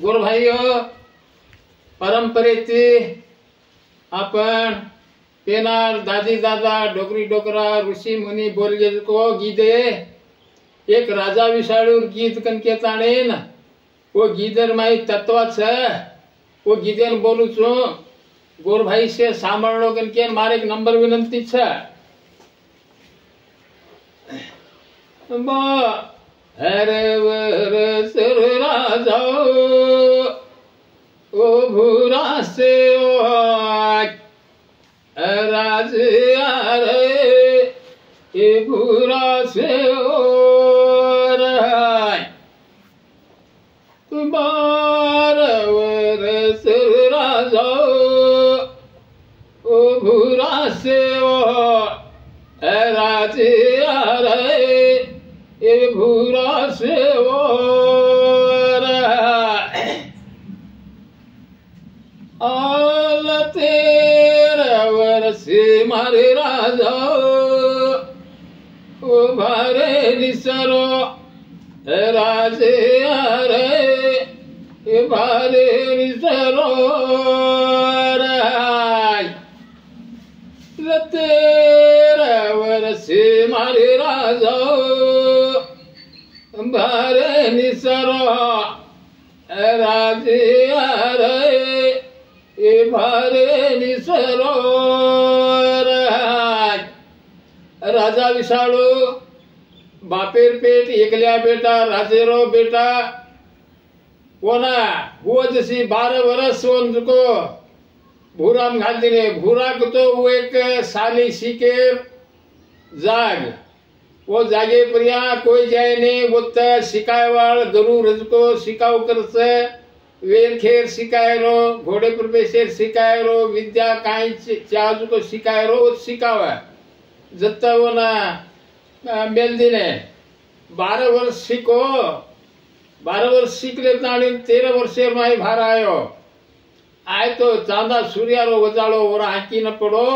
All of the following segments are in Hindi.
गुरुभाईयो, परंपरेची आपण पेनार दादी दादा डोकरी डोकरा ऋषी मुनी बोलगे को गीदे एक राजा विशाळूर गीत कनके ताणेन वो गीदर माई तत्वाच वो गीदेन बोलू छू गुरुभाई से सांभळलो कनके मारे एक नंबर विनंती छ हरे वर सर राजा ओ भूरा से ओ राज रे ए भूरा से ओ तुम्हारा वर सर राजा ओ भूरा से ओ राज रे ए भूरा से ओ आल तेरा वर्ष मारे राजा ओ भारे निसरो राजे रे भारे निसरो तेरा वर्ष मारे राजा भारे निसरो राजे रे भारे निसरो राजा विशाळू बापेर पेट एकल्या बेटा राजेरो बेटा कोणा वो जशी 12 वर्ष होन जुको भूराम घाल दिले भूरा तो वो एक साली शिकेर जाग वो जागे प्रिया कोई जाए ने वो शिकाय वाल जरूर जुको शिकाव करस वेर खेर शिकायरो घोड़े पर बेसेर शिकायरो विद्या काई चाजू को शिकायरो शिकावा जत्ता वो ना मेल दिने 12 वर्ष शिको 12 वर्ष सीख लेता 13 वर्षे माई भार आयो आए तो चांदा सूर्यारो वजालो और हाकी न पड़ो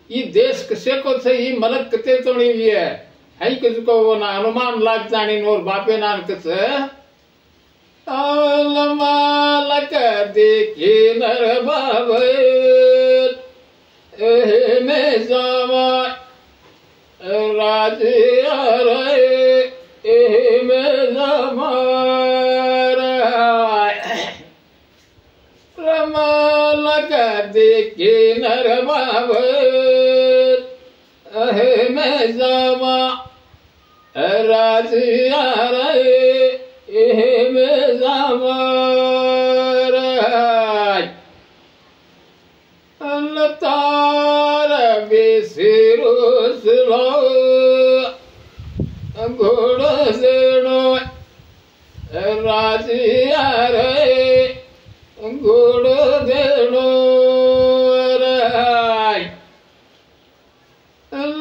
ये देश कसे को थे ये मलक कते तो नहीं भी है को वो ना अनुमान लाग जानी और बापे नान कसे अलमालक देखे नर बाबे में जावा राजे रे में जावा रमालक देखे नर बाबे में जावा राजे रे में जावा लतार बेसिरो सुलो घोड़ो देनो राजिया रे घोड़ो देनो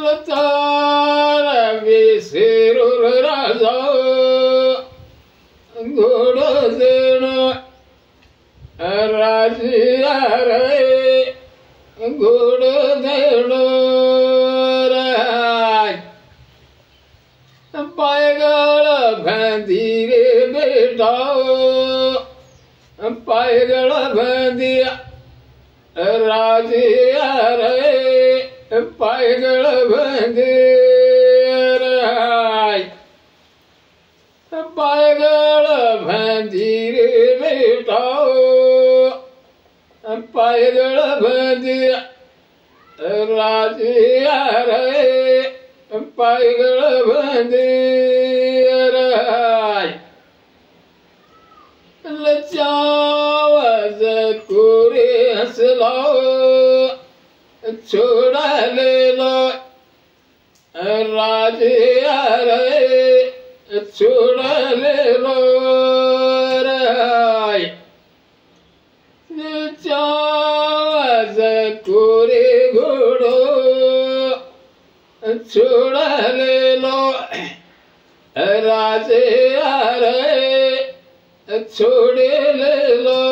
लतार बेसिरो राजा घोड़ो देनो राजिया रे घोड़ो देनो पायगल भंदीरे बेटा पायगल भंदिया राजिया रे पायगल भंदिया पायगल भंदीरे बेटा पायगल भंदिया राजिया रे पायगल भंदिया लचावज कोरे हंसलो छोड़ा ले लो राजिया रे छोड़ा ले लो लचावज कोरे घोड़ो छोड़ा ले लो राजे रे छोड़े ले लो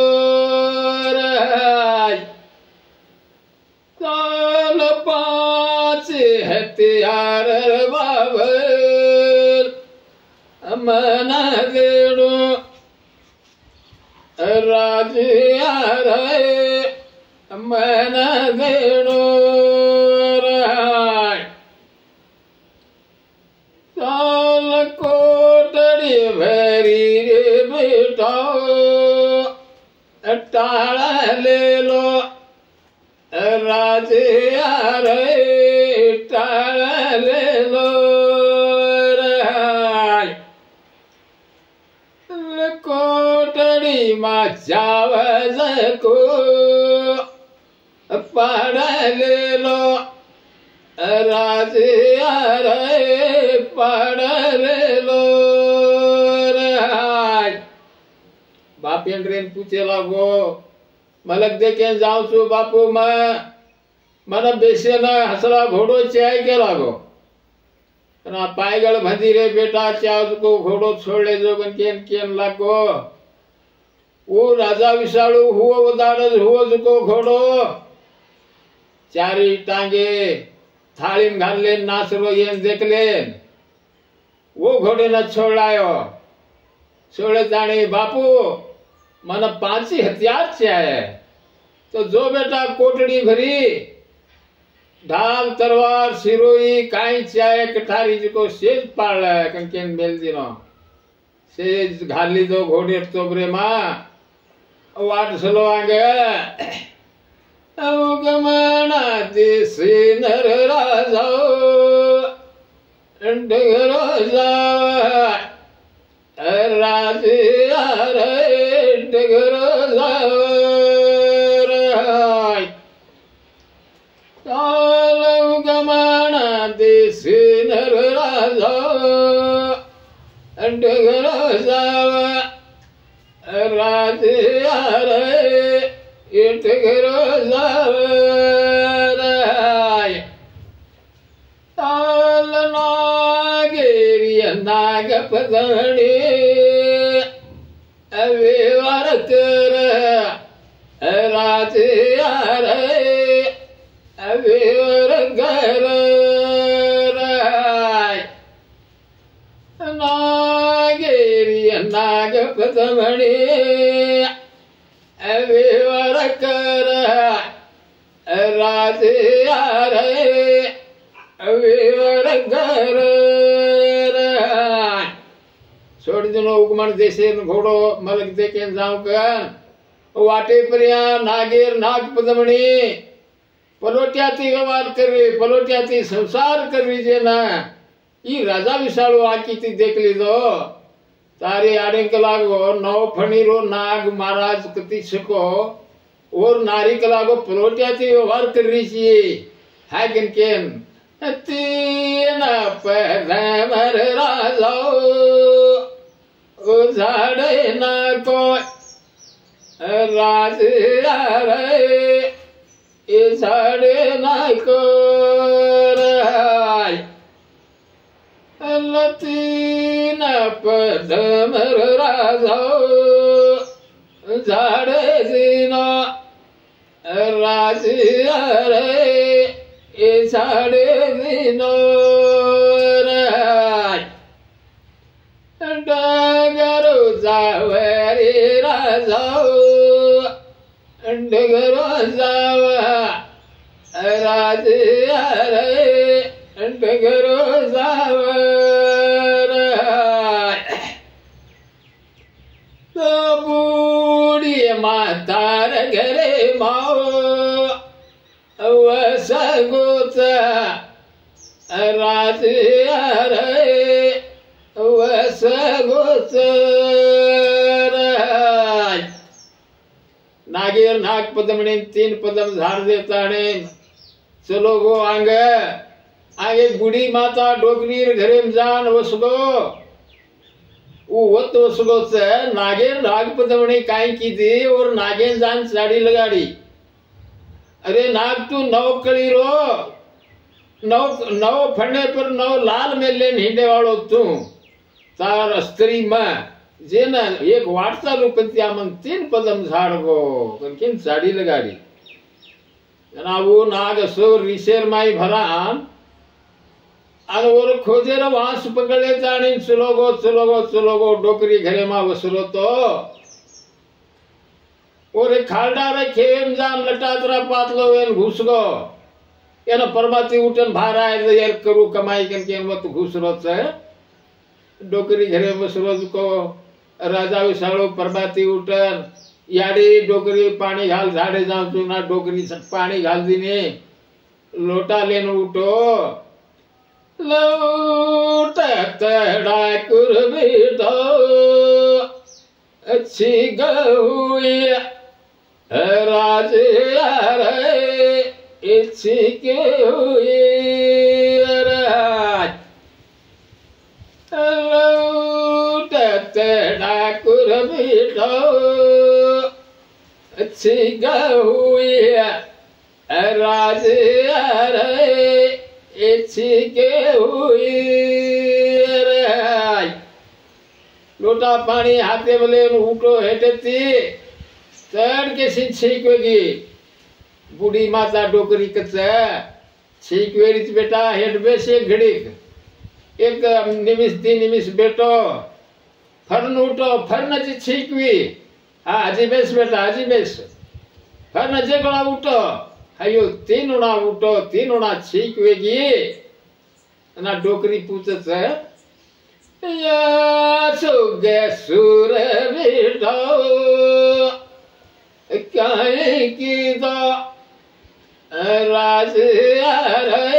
ताल 5 हथियार बाबर मना देड़ो राजिया रे मन देणो राय चाल कोटड़ी भरी रे बेटा टाला ले लो राजिया रे टाला ले लो राय कोटड़ी मा चावज को पढ़ ले लो राजिया रे पढ़ ले लो राय बाप एंड्रेन पूछे लागो मलक देखे जाऊं छू बापू मन बेसे न हसला घोड़ो चाय के लागो ना पायगल भंदी रे बेटा चाव को घोड़ो छोड़ ले जो केन केन लागो वो राजा विशालू हुओ वदाड़ज हुओ जुको घोड़ो चारी टांगे थाली में घाल ले नाचरो ये देख ले वो घोड़े न छोड़ायो छोड़े जाने बापू मन 5 ही हथियार चाहिए तो जो बेटा कोटड़ी भरी ढाल तलवार सिरोई काई चाय कठारी जिको सेज पाड़ कंकेन मेल दिनो सेज घाली दो घोड़े तोबरे मां वाट सलो आगे गमना दिसी नर राजा डगरो राजिया रे डगरो गमना दिसी नर राजा डगरो राजिया रे डगरो ताल नागेरिया नाग पदणी अविवार कर राजिया रे अविवार कर नागेरिया नाग पदमणी अविवार कर राजिया रे अविवार कर छोड़ दिनो उगमन देशे घोड़ो मलक देखे जाऊ का वाटे पर्या नागेर नाग पदमणी पलोट्याती व्यवहार करवी पलोट्याती संसार करवी जे ना ई राजा विशाळो आकी ती देख लीधो तारे आड़ेंक लागो नौ फणीरो नाग महाराज कति सको और नारी कलागो पलोट्याती व्यवहार कर रही छी है केन तीन पदमर राजा झाड़े न को राजिया रे झाड़े न को तीन पदमर राजा झाड़े दिनो राजिया रे झाड़े दिनो डगरो जावरे राजा डगरो जाव राजिया रे डगरो जाव तो बूढ़ी मातार घरे माओ वसगोत राजिया रे वसगोत नागेर नाग पदमणी 3 पदम झाड़ देता ने चलो गो आगे बूढ़ी माता डोकरीर घरे में जान वसगो वत वसगो से नागेर नाग पदमणी काई की थी और नागेन जान साड़ी लगाड़ी अरे नाग तू नौ कड़ी रो नौ फने पर 9 लाल में ले हिंडे वालो तू तार स्त्री में जे न एक वाटता रूपंत्या मन 3 पदम झाड़ गो किन साड़ी लगाड़ी जना वो नाग सो रिशेर माई भरान अन और खोजेर वास पकड़े जानी चलोगो डोकरी घरे मा वसलो तो और खालडा रे खेम जान लटातरा पातलो एन घुस गो एना परबाती उठन भार आए तो यार करू कमाई करके मत घुस रोज है डोकरी घरे में रोज को राजा विशालो परबाती उठन याडी डोकरी पानी घाल झाड़े जाऊं तू ना डोकरी पानी घाल दीने लोटा लेने उठो लौटत डाकुर बेटो अच्छी गहुई राज रे अच्छी के हुई राज लौटत डाकुर बेटो अच्छी गहुई राज रे अच्छी के हुई लोटा पानी हाथे बोले उठो हेटेती चढ़ के छीक वेगी बूढ़ी माता डोकरी कच छीक वेरी बेटा हेट बेसे घड़ीक एक निमिष दी निमिष बेटो फरन उठो फरन जी छीकवी हाँ हजी बेस बेटा हजी बेस फरन जे गड़ा उठो अयो तीन उड़ा उठो तीन उड़ा छीक वेगी ना डोकरी पूछत है या सुगे सुर बेटो काहे की दो राज रे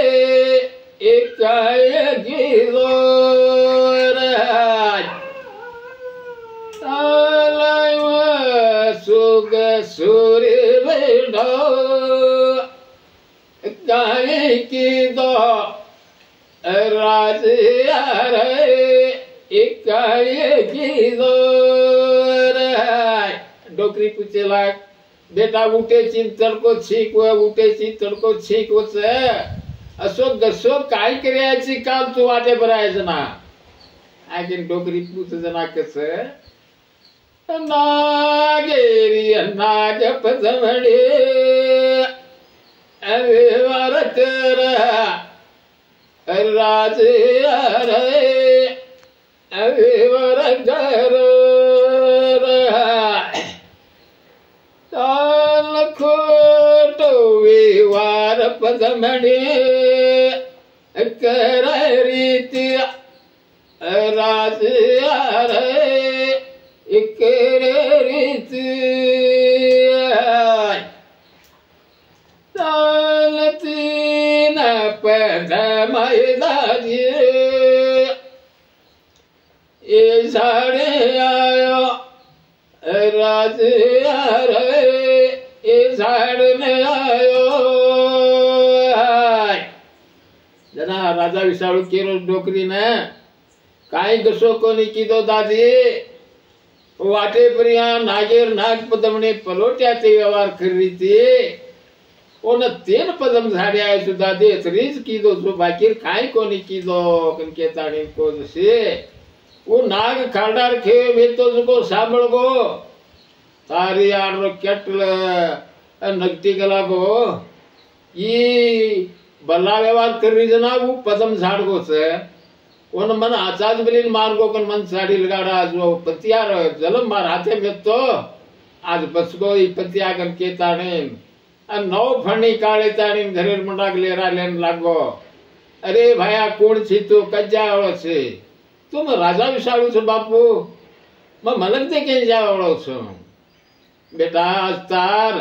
काहे की दो राज सुगे सुर बेटो काहे की दो राज रे डोकरी पूछे लाग बेटा उठे चिंतन को छीक उठे चिंतन को छीक अशोक गशोक काय करायची काम तू वाटे भरायचं ना आखिर डोकरी पूछ जना कस नागेरी नाग पदमडे अवे वारत राज रे अवे वरगर ताल खोटो विवार पदमणे कर रीति राज रे कर रीति ताल तीन पदमय दाजी ये साड़े आयो राज रे ये साड़ में आयो जना राजा विशाळू केरो डोकरी ने काई गसो कोनी कीधो दादी वाटे परिया नागेर नाग पदमने पलोट्या ते व्यवहार करी थी ओन तीन पदम झाड़े आए सु दादी रीज कीधो सु बाकी काई कोनी कीधो कनके ताणी को जसे वो नाग खाडार खे वे तो जुको सांभळ गो तारी आडरो केटल नगटी गला गो ई बल्ला व्यवहार करी जना वो पदम झाड़ गो से ओन मन आचाज बलिन मार गो कन मन साड़ी लगाड़ा जो पतियार जलम मार हाथे में तो आज बस गो ई पतिया कन के ताणे नौ फणी काळे ताणी घरेर मंडाक लेरा लेन लागो अरे भाया कोण छी तू कज्जा आवळो छे तुम राजा विशाळू छो बापू मैं मलक दे के जावड़ो छो बेटा आज तार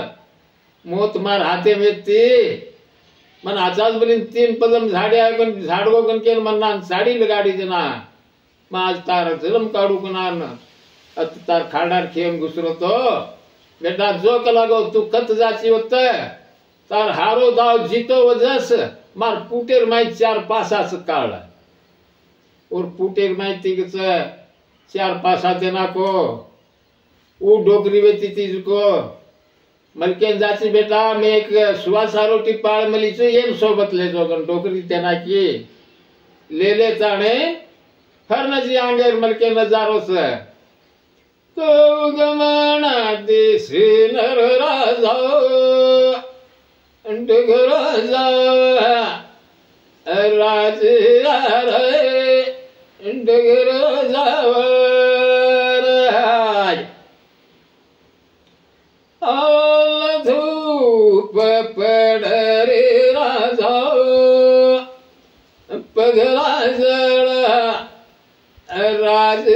मोत मार हाथे में थी मन आचाज बलिन तीन पदम झाड़िया कन झाड़गो कन के मन ना साड़ी लगाड़ी जना मैं आज तार जलम काढू कनान अत तार खाडार खेम घुसरो तो बेटा जो कलागो तू कत जाची होत तार हारो दाव जीतो वजस मार पुटेर माई चार पासाच काळ और पुटेर माहिती चार पासा देना को वो डोकरी वेती तीज को मलकेन जाची बेटा मैं एक सुवासारो टिपाळ मली छो एम सोबत ले जो गन डोकरी तेना की ले ताणे हर नजी आंगेर मलके नजारो से तो गमना देश नर राजा डगर राजा राज रे डगर जावर आल धूप पड रे राजा पगला जळा राज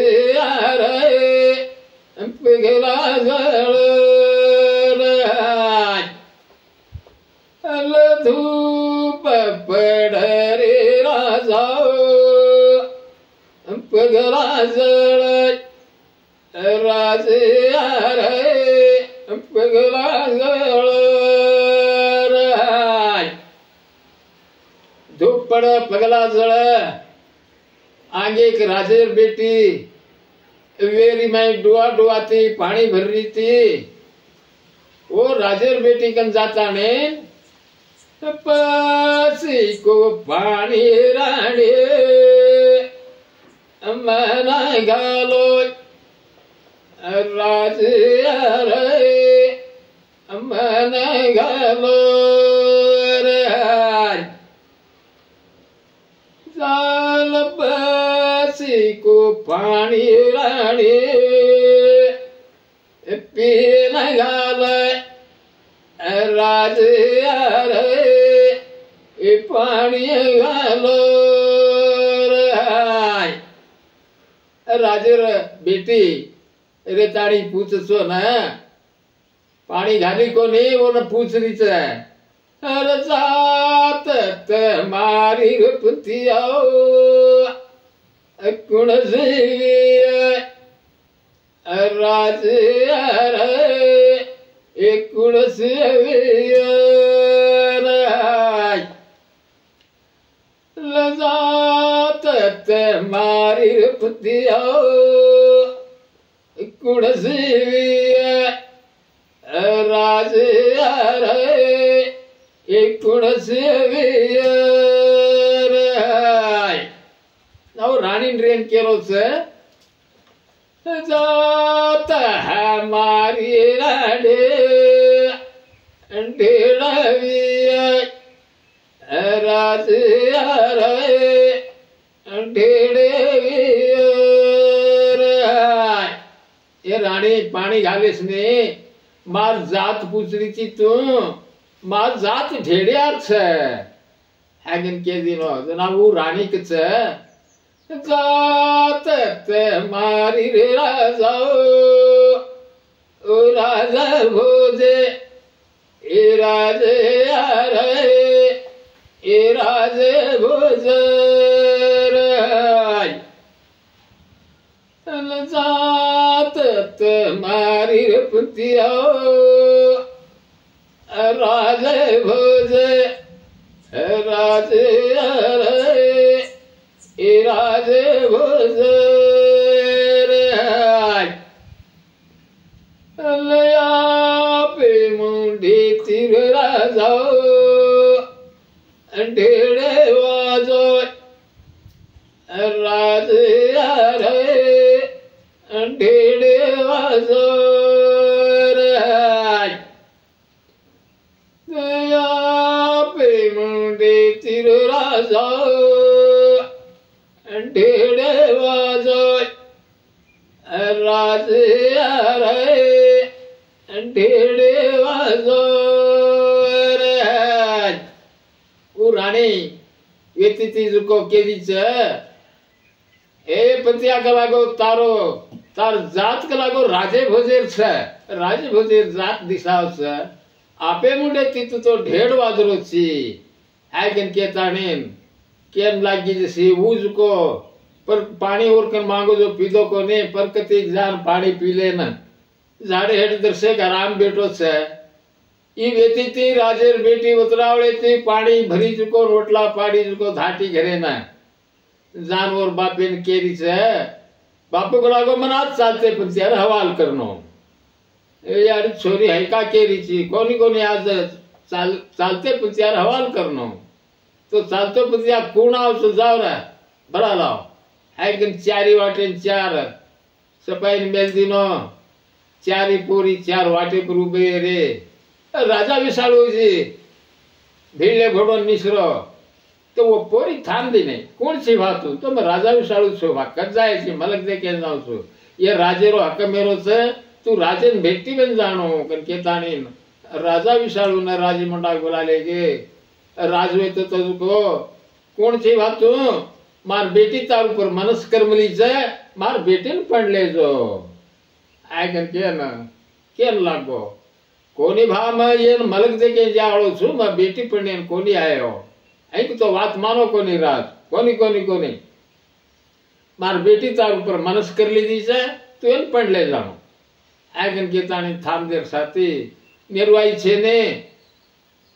रे पगला जळ आल धूप पड रे राजा पगला जळ राज रे पगला जळ धूप पड़ पगला जळ आगे एक राजेर बेटी वेरी में डुआ डुआती पानी भर रही थी। वो राजेर बेटी कन जाता ने पसी को पानी राणे मना गालो राज रे मना गालो जाल पसी को पानी राणे पी गाल राज रे पानी गालो राजेर बेटी रे ताड़ी पूछो ना पानी घाली को नहीं वो न पूछ रही अरे जात मारी रुपतिया कुण राज रे कुण जात मारी रुपतिया कुण राज रे कुण ನಾವು ರಾಣಿನ್ರಿ ಏನ್ ಕೇಳೋ जात हमारी राडे ढेड़वी राज ढेड़े ये राणी पाणी घालीस ने मार जात पूछरी थी तू मार जात ढेड़ियार छे हैगन के दिनो जना वो राणी कच जात मारी रे राजा ओ राजा भोजे ए राजे ए राजे भोजे जात मारी रे पुतिया राजे भोजे राजे राजे भोजे लया पे मुंडी तीर राजा ढेड़े वाजो राजे ढेड़े वाजो लया पे मुंडी तीर राजा ढेड़े वाजो राज ढेड़े वाजो वो राणी येती ती जुको केवीच ए पतिया का लागो तारो तार जात का लागो राजे भोजेर छ राजे भोजेर जात दिसाव छ आपे मुंडे ती तो ढेड़ वाजरो छी आगन के ताणेन केम लागी जैसे ऊज को पर पानी और कर मांगो जो पीदो को ने पर कति जान पानी पी लेना झाड़े हेड दर्शे आराम बेटो छे ई वेती थी राजेर बेटी उतरावड़े थी पानी भरी चुको रोटला पाड़ी चुको धाटी घरे ना जानवर बापे ने केरी छे बापू को लागो मनात चालते पत्यार हवाल करनो ए यार छोरी है का केरी छी कोनी कोनी आज चालते पत्यार हवाल करनो तो चालतो पतिया कोण आवसो जाव रे बरा लाव हायकन चारी वाटे चार सपाई मेल दिनो चारी पूरी चार वाटे पर उबे रे राजा विशालू जी भीड़े घोड़ो निसरो तो वो पोरी थाम दी नहीं कौन सी बात हो तो मैं राजा विशालू छो कट जाए छी मलक दे के जाऊं छो ये राजेरो हक मेरो से तू राजन भेटी बन जानो कन केतानी राजा विशालू ने राजी मंडा बोला लेगे राजवे तो तुझको कौन सी बात तू मार बेटी तार ऊपर मनस कर्मली से मार बेटी ने पढ़ ले जो आय कन के ना केन लागो कोनी भा मैं ये मलक दे के जाओ छु मैं बेटी पढ़ने कोनी आयो ऐक तो बात मानो कोनी राज कोनी कोनी कोनी मार बेटी तार ऊपर मनस कर ली दी से तू एन पढ़ ले जानो आय कन के तानी थाम देर साथी निर्वाई छे ने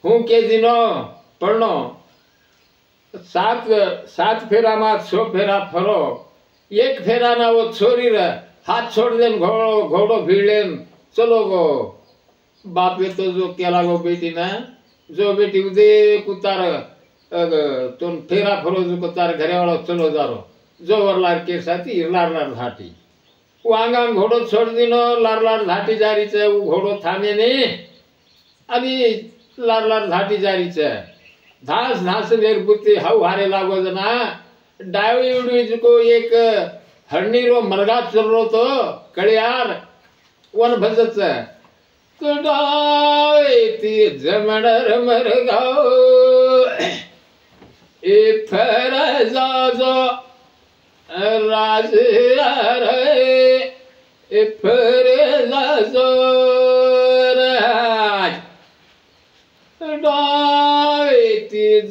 हूँ के दिनो पढ़नो सात फेरा में 6 फेरा फरो एक फेरा ना वो छोरी रे हाथ छोड़ देन घोड़ो भीड़ लेन चलो गो बापे तो जो केला गो बेटी ना जो बेटी उदे कुतार तुम फेरा फरो जो कुतार घरे वाला चलो जारो जो वरलार के साथी लार लार घाटी वो आंगांग घोड़ो छोड़ दिनो लार लार घाटी जारी छे वो घोड़ो थामे नहीं अभी लार लार घाटी जारी छे धास धास निर्बुद्धि हाउ हारे लागो जना डावी उड़ी को एक हरणीरो मरगा चल रो तो कड़ियार वन भजत से कडाई जमणर मरगाओ ए फरजाजो राज रे ए फरजाजो राज डाई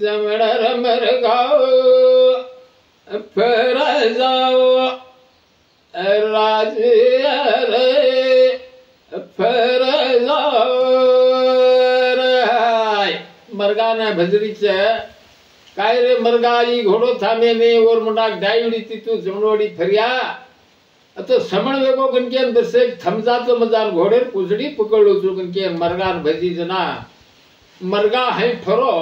जमणर मरगाओ फरजाओ राज रे फरजाओ मरगा ने भजरी छे काय रे मरगा ई घोड़ो थामे ने और मुंडा डाईड़ी ती तू जमणोड़ी फरिया तो समण वेगो कन के अंदर से थमजा तो मजान घोड़े पूछड़ी पकड़ो छु कन के मरगा भजी जना मरगा है फरो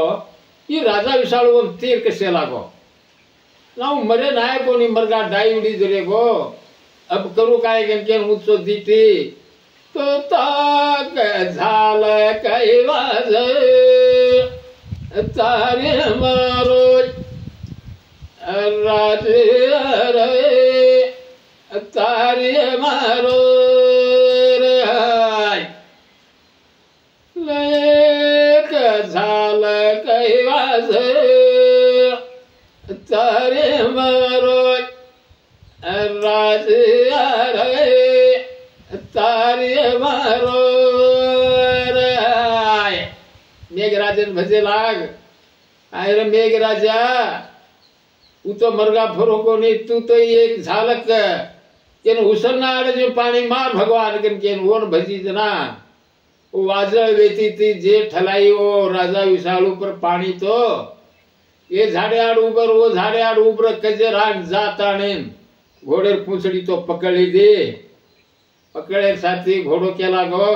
ये राजा विशाल तीर कैसे लागो ना मरे नाय कोनी मरगा डाईड़ी जरे गो अब करू काय कन के मुझसो दीती तो ताक झाल कैवाज तारे मारो राजे रे तारे मारो रे लेक झाल कैवाज तारे मारो राजे रे तारे मारो मेघराजन भजे लाग आयर मेघराजा तू तो मरगा फरो को नहीं तू तो एक झालक केन हुसरना आड़े जो पानी मार भगवान कन केन वोन भजी जना वो वाजळ वेती थी जे ठलाई वो राजा विशाल ऊपर पानी तो ये झाड़े आड़ ऊपर वो झाड़े आड़ ऊपर कजे राग जाता ने घोड़े पूंछड़ी तो पकड़ी दे पकड़े साथी घोड़ो केला गो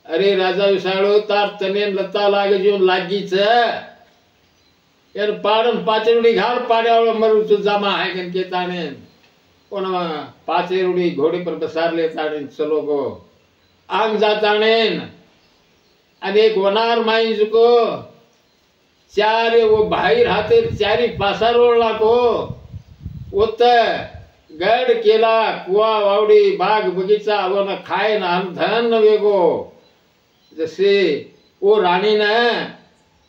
अरे राजा विशाळो तार तने लता लागे जो लागी छे यार पाडन पाचेरुडी घाल पाड्यावळ मरू तो जमा है कन के ताने कोन पाचेरुडी घोड़े पर बसार ले ताने चलो गो आंग जाताने अनेक वनार माइज को चारे वो बाहेर हाते चारी पासारोळला को ओत गड केला कुआ वावडी बाग बगीचा वन खाय ना धन वेगो जैसे वो रानी ना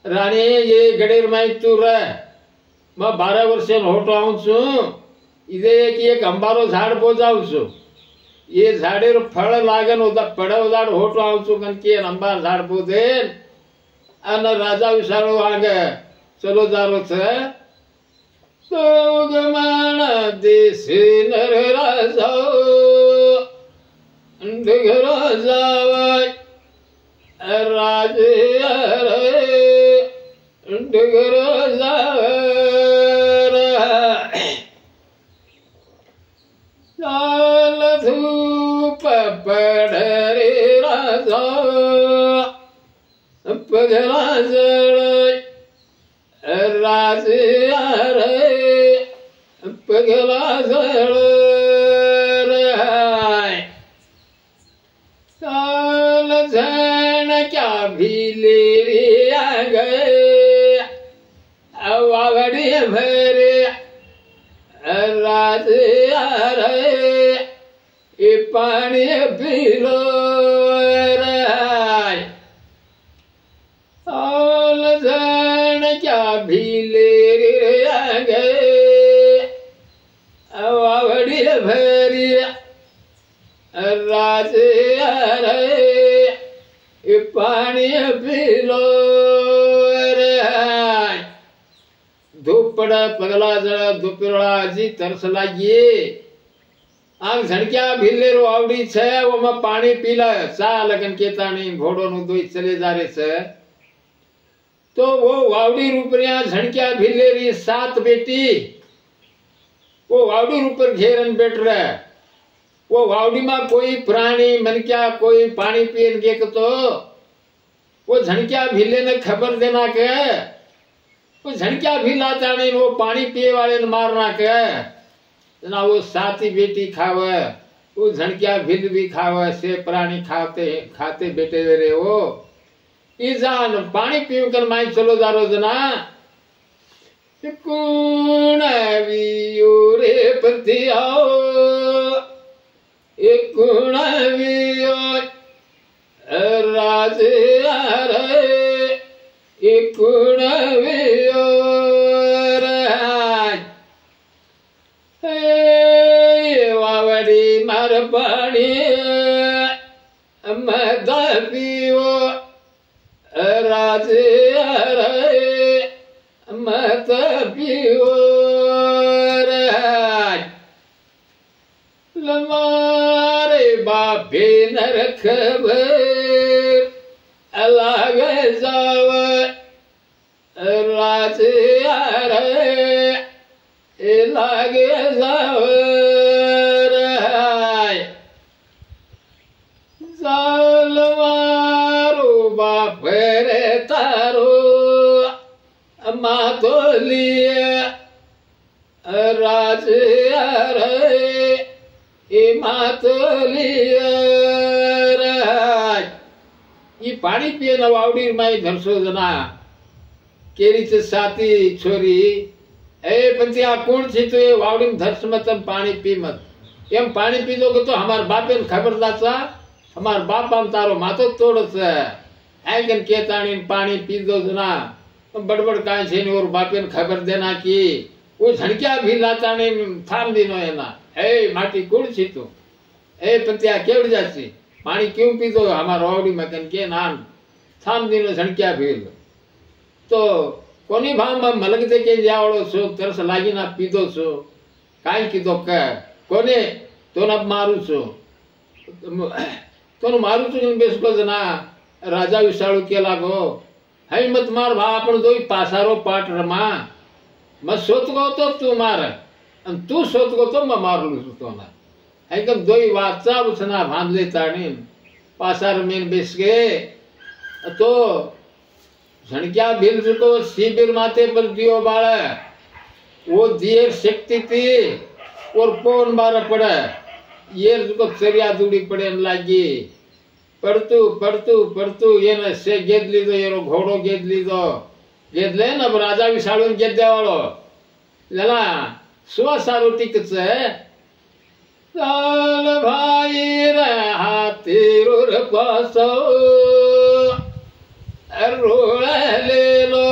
रानी ये गडेर माई तू रे मैं 12 वर्ष होटो आऊं छु इदे एक अंबारो झाड़ बोजाऊ छु ये झाड़ेर फळ लागन ओदा पडव झाड़ होटो आऊं छु कन के अंबार झाड़ बोदेन अन राजा विशाळो आगे चलो जारो छे तो गमान देश नर राजा अंधघर जावाय राजे रे डगर लाल धूप पड़े राजा पगला जड़ राजे रे पगला जड़ क्या भी ले आ गए वावड़ी भरे राज रे पाणी पिलो रे औल जण क्या भीले रे गए वावड़ी भरी राजे रे पाणी पिलो रे धूपड़ा पगला जड़ा दुपड़ा जी तरस लागिए आम झणक्या भीले रो आवड़ी छे वो में पानी पीला सा लगन केतानी घोड़ो नु दोई चले जा रे छे तो वो वावड़ी रूपरिया झणक्या भीले री 7 बेटी वो वावड़ी ऊपर घेरन बैठ रहा वो वावड़ी में कोई प्राणी मन क्या कोई पानी पीन गे तो वो झणक्या भीले ने खबर देना के वो झणक्या भीला जाने वो पानी पिए वाले ने मारना के ना वो 7 ही बेटी खावे वो झणक्या भील भी खावे से प्राणी खाते बेटे रे वो ईजान पानी पीव कर माई चलो जारो जना कौन वियो रे पति आओ एक कौन वियो राजे रे एक कौन वियो वावड़ी मार पानी मद पियो राजे रे मत पियो लमारे बापे नर खबर अलग जाव राजे रे लागे जाव जालवारो बाप रे तारो मातो लिए राजे रे मातो लिए ये पानी पिए न वावड़ी माई धरसो जना केरी से 7 छोरी ए पंतिया कौन थी तो ये वावड़ी में धरस मत पानी पी मत एम पानी पी दोगे तो हमार बापे खबर दाचा हमार बाप हम तारो मातो तोड़स ऐगन केतानी पानी पी दो जना बड़बड़ काई छे और बापे खबर देना की वो झणक्या भी लाताने थाम दीनो है ना ए माटी कुड़ छी तू ए पंतिया केवड़ जासी पानी क्यों पी दो हमार वावड़ी में कन के नाम थाम दीनो झणक्या भील तो कोनी भाम मलग दे के जावड़ो छो तरस लागी ना पीदो छो काई कीधो के कोने तो न मारू छो तो मारू छो बेसको जना राजा विशाळू के लागो हई मत मार भा अपन दोई पासारो पाट रमा मैं सोच गो तो तू मार तू सोच गो तो मैं मार लू तो ना एकदम दोई वाचा उछना बांध ले ताणी पासार में बेस गए तो झणक्या भील को शिविर माथे पर दियो बाड़ा वो दिए शक्ति थी और पौन बार पड़े ये को चरिया दूड़ी पड़े लागी पड़तू पड़तू पड़तू ये न से गेद लीधो ये घोड़ो गेद लीधो गेद ले न राजा विशाळू गेद देवाळो लला सुवा सारो टिक छे लाल भाई रे हाथी रुर पासो रोड़ ले लो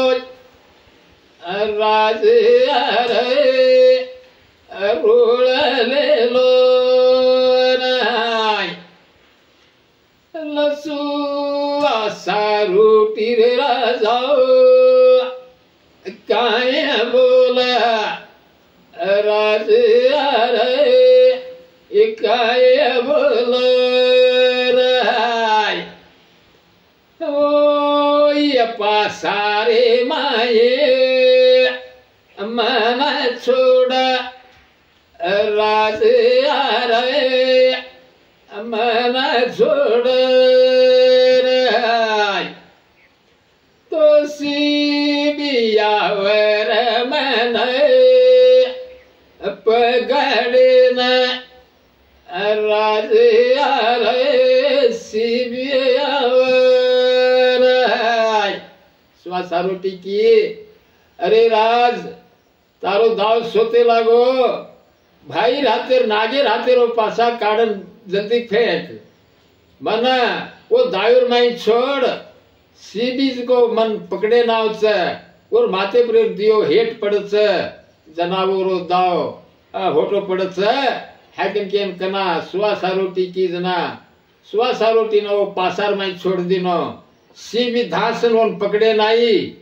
राजे रे रोड़ ले लो लसुआ सारूटी रे राजा काहे बोला राजे रे काहे बोला पासारे माये मन छोड़ राजे रे मन छोड़ तो सिबियावर मन पगड़े न राजे रे सिबियावर सारो टीकी अरे राज तारो दाव सोते लागो भाई रातेर नागे रातेरो पासा काढन जल्दी फेंक। मन वो दायूर माई छोड़, सी बीज को मन पकड़े ना उसे, और माथे पर दियो हेट पड़त से, जनावरो दाव होटो पड़त से, हैकन केन कना सुवा सारोटी की जना, सुवा सारोटी ना वो पासार माई छोड़ दिनो, सी भी धासन वन पकड़े नाई,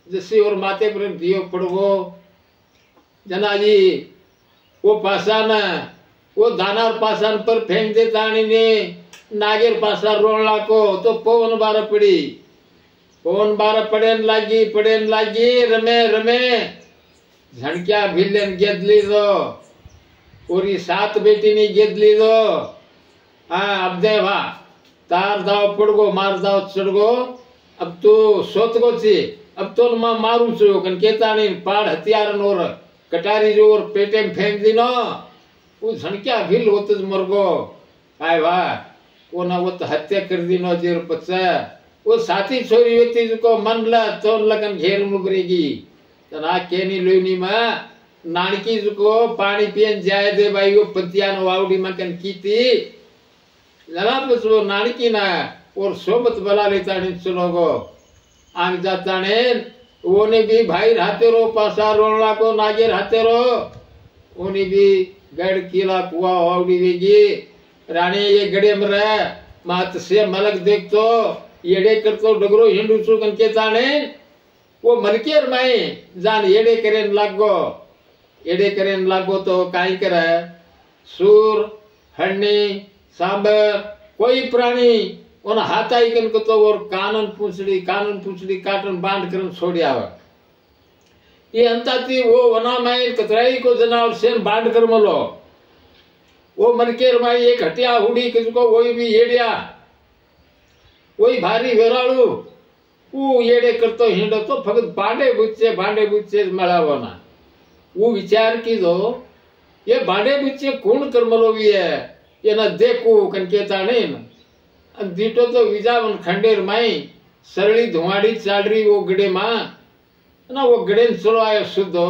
जैसे और माथे पर दियो पड़वो, जना जी वो पासान वो दानार पासान पर फेंक दे तानी ने, नागेर पासार रोणला को तो पवन बार पड़ी, पवन बार पड़ेन लागी रमे रमे झणक्या भिल्लेन गेद लीधो, और ये 7 बेटी ने गेद लीधो। हाँ अब दे भा तार दाव पड़गो मार दाव चढ़गो, अब तो सोत गो छी, अब तो मारू छो कन केतानी पाड़ हथियार और कटारी जो और पेटे में फेंक दी नो, वो झणक्या भिल होत मर गो। आय वाह वो ना वो तो हत्या कर दी नो जेर पच्चा, वो साथी छोरी होती जिसको मन ला तो लगन घेर मुगरेगी, तना केनी लोनी में नानकी जिसको पानी पियन जाए दे भाई वो पतियान वाउडी मकन कीती, जरा बस वो नानकी ना और सोबत बला लेता नहीं चलोगो, आंग जाता ने वो ने भी भाई रहते रो पासा रोणला को नागेर रहते रो, उन्हीं भी गड़ किला कुआ वाउडी वेगी, रानी ये गड़े में रह मात से मलक देख तो येड़े कर तो डगरो हिंदू सुगन के ताने, वो मलकेर माई जान येड़े करेन लागो तो काई करे, सूर हरनी सांबर कोई प्राणी उन हाथाई कन को तो और कानन पूछड़ी काटन बांध कर छोड़ी आवे, ये अंताती वो वना माई कतराई को जनावर सेन बांध कर मलो, वो मनकेर माई एक हटिया हुडी किसको वही भी येड़िया, वही भारी वेराड़ू वो येड़े करतो हिंडो तो फकत बांडे बुच्चे मळावना, वो विचार की दो ये बांडे बुच्चे कौन कर मलो भी है, ये ना देखो कन केता नहीं ना, दीटो तो विजावन खंडेर माई सरली धुआड़ी चालरी वो गड़े मां ना वो गड़े चलो आयो शुद्धो,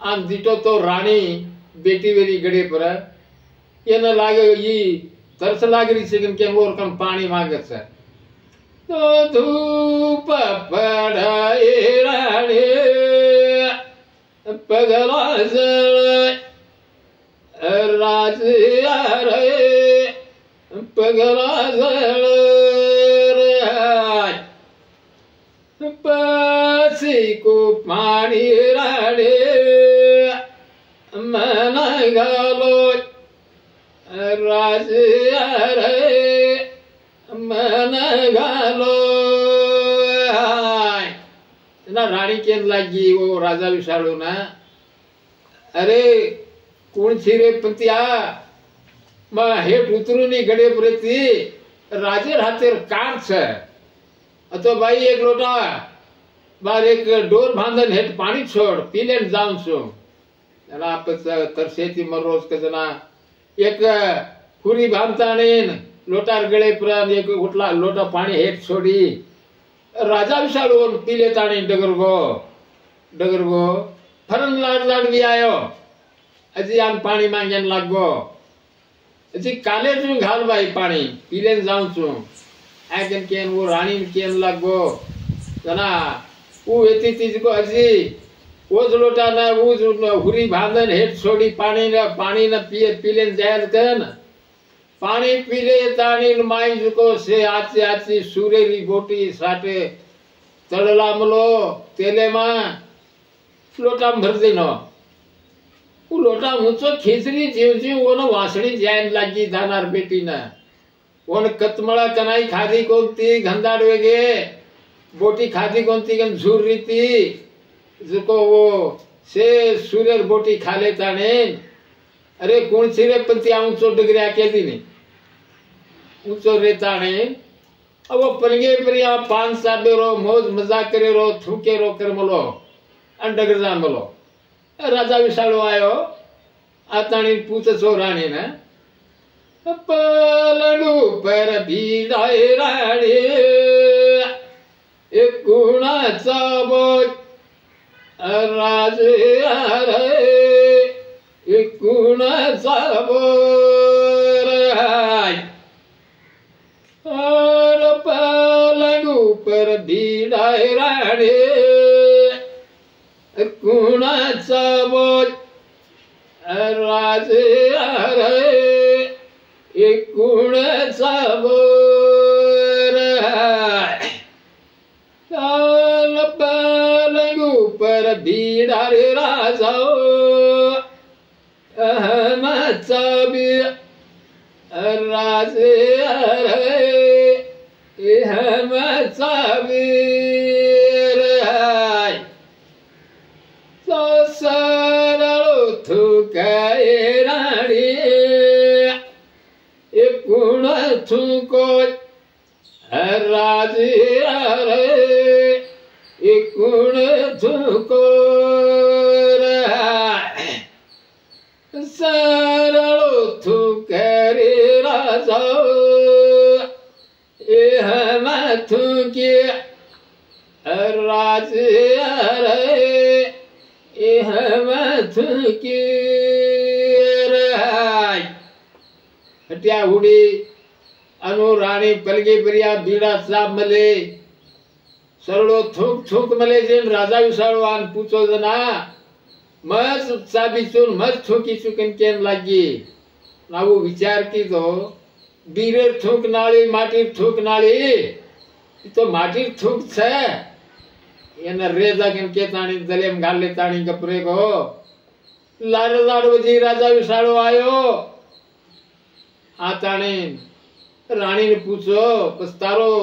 आम दीटो तो रानी बेटी वेरी गड़े पर ये न लागे ये तरस लाग रही से कि और कम पानी मांगे से, तो धूप पड़े रानी पगला जल राज रे पगला जल पसी को पानी रानी मन घालो राज रे मन घालो ना रानी के लगी वो राजा विशालू ना, अरे कौन छी रे पंतिया मैं हेठ उतरू नहीं गड़े प्रति राजे हाथे कार छे, तो भाई एक लोटा बार एक डोर बांधन हेठ पानी छोड़ पी लेन जाऊं छू, आप तरसेती मरोज के जना एक हुरी बांधता नहीं लोटार गड़े पर एक उठला लोटा पानी हेठ छोड़ी, राजा विशाल पी लेता नहीं डगर गो फरन लाड भी आयो, अजी आम पानी मांगन लागो, अजी काले चू घाल भाई पानी पी लेन जाऊं छू, आगन केन वो रानी केन लागो जना वो एती चीज को अजी वो लोटा ना वो हुरी बांधन हेठ छोड़ी पानी ना पी लेन जायल कन, पानी पीले तानी माई को से आची सूरेरी बोटी साटे तड़ला मलो तेले मां लोटा भर देनो, वो लोटा मुझो खींचरी जीव वो न वासड़ी जान लगी दानार बेटी ना, वो न कतमड़ा कनाई खादी कोंती घंदाड़ वेगे बोटी खादी कोंती कन झूर रही थी, जिको वो से सूरेर बोटी खा लेता ने, अरे कौन सी रे पंती ऊंचो डगरिया के दी नहीं ऊंचो रेता ने, अब वो पलगे पर या 5 साबे रो मौज मजाक करे रो थूके रो कर मलो अंडगर जा मलो, राजा विशालो आयो आतानी पूछे सो रानी ने पलडू पर भीड़ाए रानी एक गुणा चाबो राजे एक गुणा चाबो और पलंग ऊपर भिडाय राणे कुणाचा बोल राजे अरे कुणाचा बोल काल पलंग ऊपर भिडाय राजा अहमाचा बी राजे अरे अहमाचा वीर हाय सरळो थुकाय राणी एकूण थुको राजे अरे एकूण थुको सरळो थुकारे राजा एहम थुके राजे अरे एहम थुके हट्या हुडी अनु राणी पलगे परिया बीड़ा साब मले सरळो थूक थूक मले जेन राजा विसाळो आन पूछो जना मस साबिचून मस थूकी चुकन केम लागी नावो विचार की तो बीरे थूक नाली माटी थूक नाली तो माटी थूक छे एना रेजा केम के ताणी दलेम गाले ताणी कपरे को लारदाड़ो जी राजा विसाळो आयो आ ताणी रानी ने पूछो पस्तारो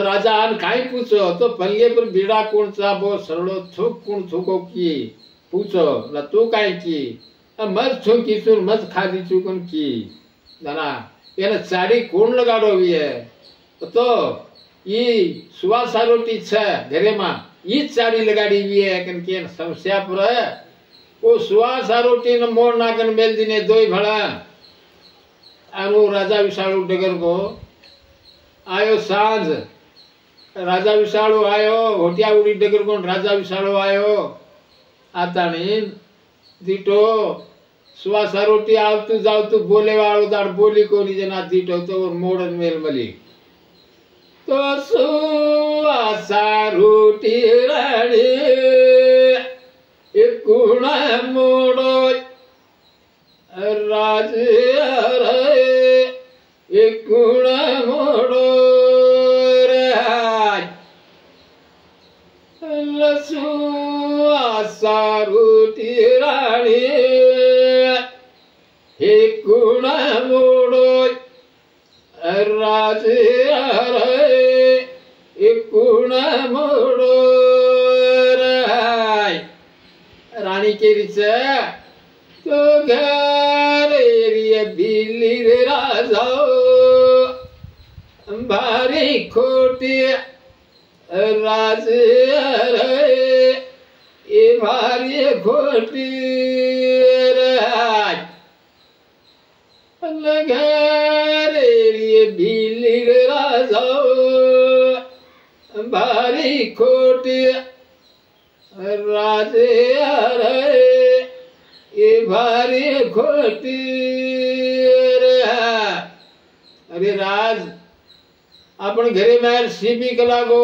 राजा आन काई पूछो तो पल्ले पर बीड़ा कौन सा बो सरलो थूक कौन थूको की पूछो ना तू काई की मत थूकी सुन मत खादी चुकन की ना एना साड़ी कौन लगाड़ो भी है तो ये सुवासा रोटी छे घरे में ये साड़ी लगाड़ी भी है कन के समस्या पर वो सुवासा रोटी न मोड़ नागन मेल दिने दोई भड़ा आनो राजा विशाळु डगर को आयो सांझ राजा विशाळु आयो होटिया उड़ी डगर को राजा विशाळु आयो आता नहीं दीटो सुवासा रोटी आवतु जावतु बोले वाळो दाड़ बोली कोनी जना दीटो तो मोड़न मेल मली तो सुवासा रोटी राणी एकूणा मोड़ो राजे अरे एकूण मोड़ो राज लसुआसा रोटी राणी एकूण मोड़ो राजे अरे एकूण मोड़ो राज रानी के रिचा तो घरे बिल्ली रे राजा भारी खोटी राजे अरे ये भारी खोटी राज घरे बिल्ली रे राजा भारी खोटी राजे अरे ये भारी खोटी अरे राज अपन घरे में सीबी कला गो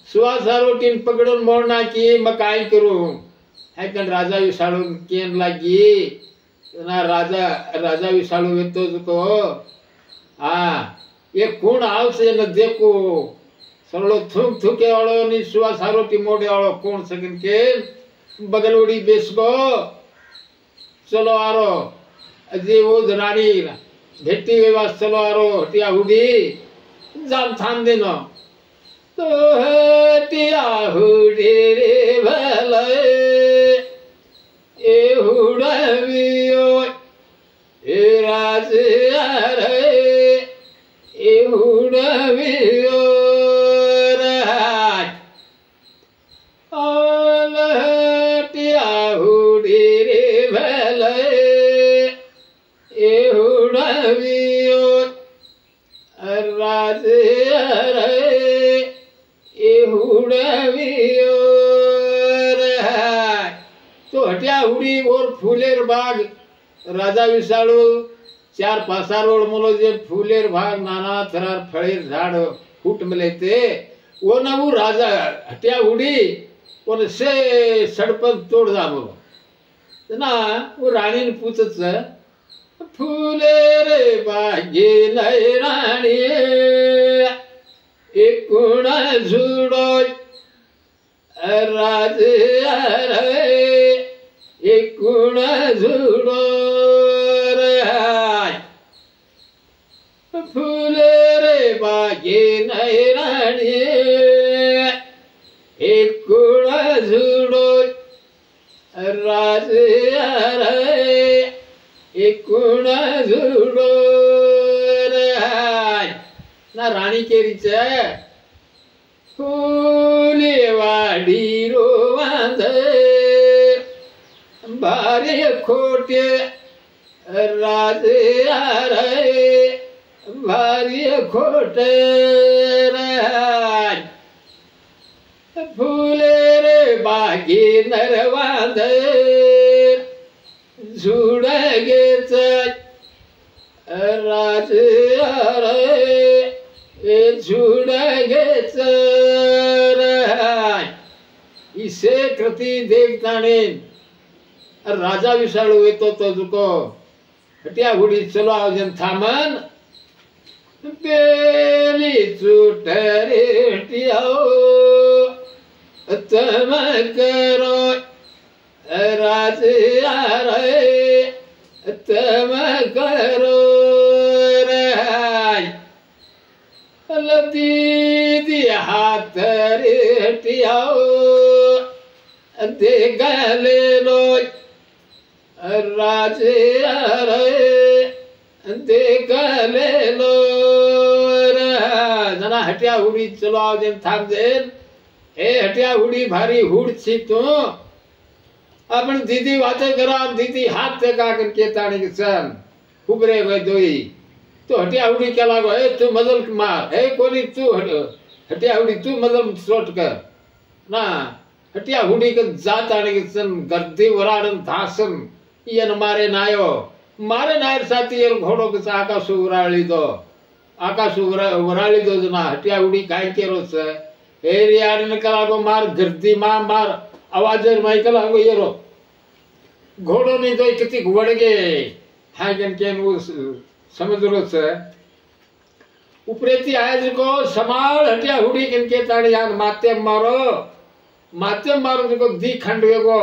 सुवासा रोटी पकड़न मोड़ना की मकाई करूं है कन राजा विशाळु केन लागी ना राजा विशाळु वेतो को ये कौन आवसे न देखो सरलो थूक थूके वालो नी सुवासा रोटी मोड़े वालो कौन सकन के बगलोड़ी बेस को चलो आरो अजी वो रानी भेटी व्यवस्था चलो आरो हटिया हुडी जाम थान देनो तो हटिया हुडी रे भले ए हुडवियो ए राजे अरे ए हुडवियो राज ऑल हटिया हुडी रे राजे अरे तो हटिया हुडी और फूलेर बाग राजा विशाळु चार पासारोड मुलो जे फुलेर भाग नाना थरार फळेर झाड फूट मिले ते वो ना वो राजा हटिया उड़ी और से सड़पन तोड़ जा बोलो ना वो रानी ने पूछत फूले रे बागे नय रानी एक कुणा झुडो राज रे एक कुणा झुडो रे फूले रे बागे नय रानी एक कुणा झुडो राज रे एक कुणा झुडो रे ना रानी केरीच फुले वाडी रोवांध भारी खोटे राज रे भारी खोटे रे फुले रे बागी नरवांध झुड घेच राज रे झुड घेच इसे कृती देखताने राजा विशाळू येतो तो जुको हटिया घोडी चलो आवजन थामन बेली चूट रे हटियाओ तम करो राज रे तम करो रे लती हाथ रे हटियाओ दे गले लो राज रे दे गले लो जना हटिया हुडी चलो आवजेन थाम देन ए हटिया हुडी भारी हुड छी तू अपन दीदी वाते करा दीदी हाथ ते का के ताणी के सन उबरे गई दोई तो हटिया हुडी क्या लागो ए तू मदल मार ए कोनी तू हटिया हुडी तू मदल शॉट कर ना हटिया हुडी के जात आने के सन गर्दी वराडन धासन यन मारे नायर साथी ये घोड़ो के आकाश उराली दो आकाश उराली दो जना हटिया हुडी काय केरो से ए रियाड ने कलागो मार गर्दी मार आवाजर माई कलागो येरो घोड़ो नहीं तो किती वड़गे हागन केन वो समझ रो से उपरेती आज को समाल हटिया हुडी किनके ताड़ी यान माते मारो को दी खंड वेगो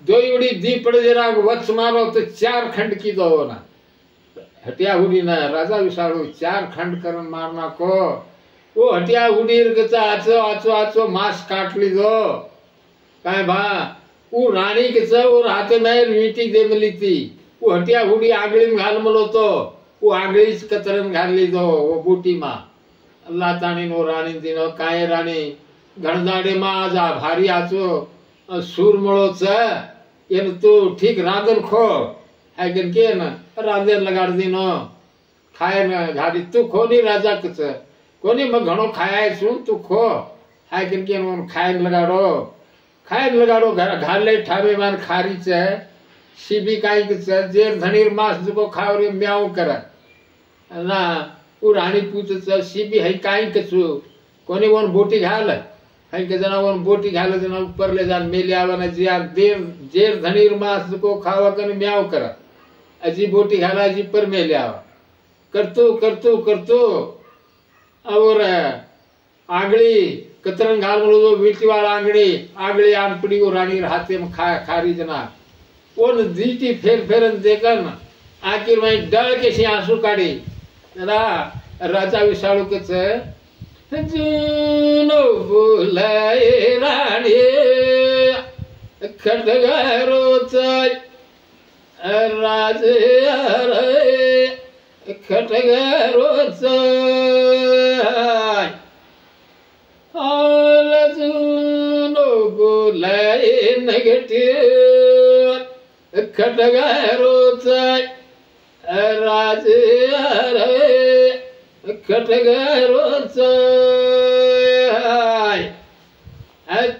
दोई उड़ी दी पड़ जरा वत्स मारो तो 4 खंड की दो ना हटिया हुडी ना राजा विशाळू 4 खंड करन मारना को वो हटिया हुडी के आचो मांस काट ली दो काय भा वो रानी के और हाथे में मीठी दे मिली थी वो हटिया हुडी आगली में घाल मलो तो वो आगली कतरन घाल ली दो वो बूटी मा अल्लाह तानी नो रानी दिनो काय रानी गणदाडे मा आजा भारी आचो सूर मळो छ एन तू ठीक रांदन खो आगन के न रांदन लगाड़ दिनो खाए न घाडी तू खोनी राजा कच कोनी म घणो खाया छु तू खो आगन के न खाए लगाड़ो घाले ठावे मान खारी छ सीबी काई के छ जेर धनीर मास जको खावरी म्याऊ कर ना उ रानी पूछ छ सीबी है काई के छु कोनी वन बोटी घाल है के जना वन बोटी घाल जना ऊपर ले जान मेले आवन जिया देर जेर धनीर मास को खावा कन म्याव कर अजी बोटी घाला अजी पर मेले आवा करतो और आगली कतरन घाल मलो वीटी वाला आगली आम पड़ी वो रानी हाथे में खारी जना ओन दीटी फेरन देखन आखिर में डर के से आंसू काढ़ी राजा विशाळू के जुनो बुलाए रानी खडगारो राज रे खडगारो जुनो बुलाए नगटी खडगारो राज रे खटगरो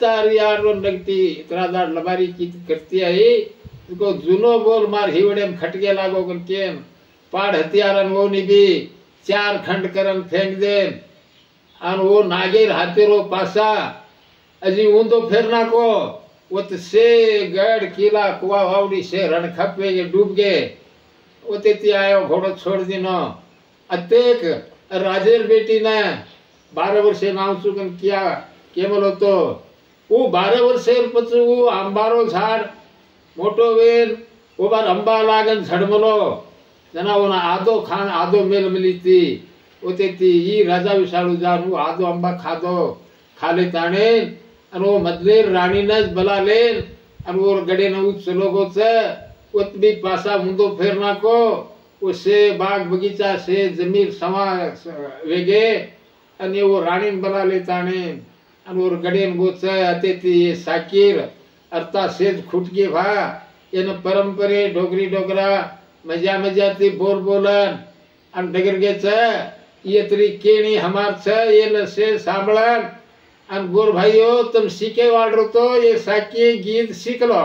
तार यार लगती इतना दाड़ लबारी की करती है उसको जुनो बोल मार हिवड़े में खटके लागो केम पाड़ हथियारन वो भी 4 खंड करन फेंक देन और वो नागेर हाथेरो पासा अजी ऊंधो फेर नाखो वो तो से गढ़ किला कुआ वावड़ी से रण खपे ये डूब गए वो ते आयो घोड़ो छोड़ दिनो अतेक राजेर बेटी ने 12 वर्षे नाम सुगन किया केवल तो वो 12 वर्षे पछी वो अंबारो झाड़ मोटो वेन वो बार अंबा लागन झड़मलो जना वोना आधो खान आधो मेल मिली थी ओते थी ई राजा विशालू जान आधो अंबा खाधो खाले ताणे और वो मदलेर रानी ने बला लेन और वो गड़े न उच लोगो से उत भी पासा मुंदो फेरना को उसे बाग बगीचा से जमीर समा वेगे અને वो रानी बला लेता ने और वो गड़े न गोच अतेती ये साकिर अरता सेज खुटके भा एन परंपरे डोगरी डोगरा मजा मजा थी बोल बोलन अन डगर गे छ ये तरी केणी हमार छ ये न से सांभळन अन गोर भाइयों तुम सीखे वाल तो ये साकी गीत सीख लो।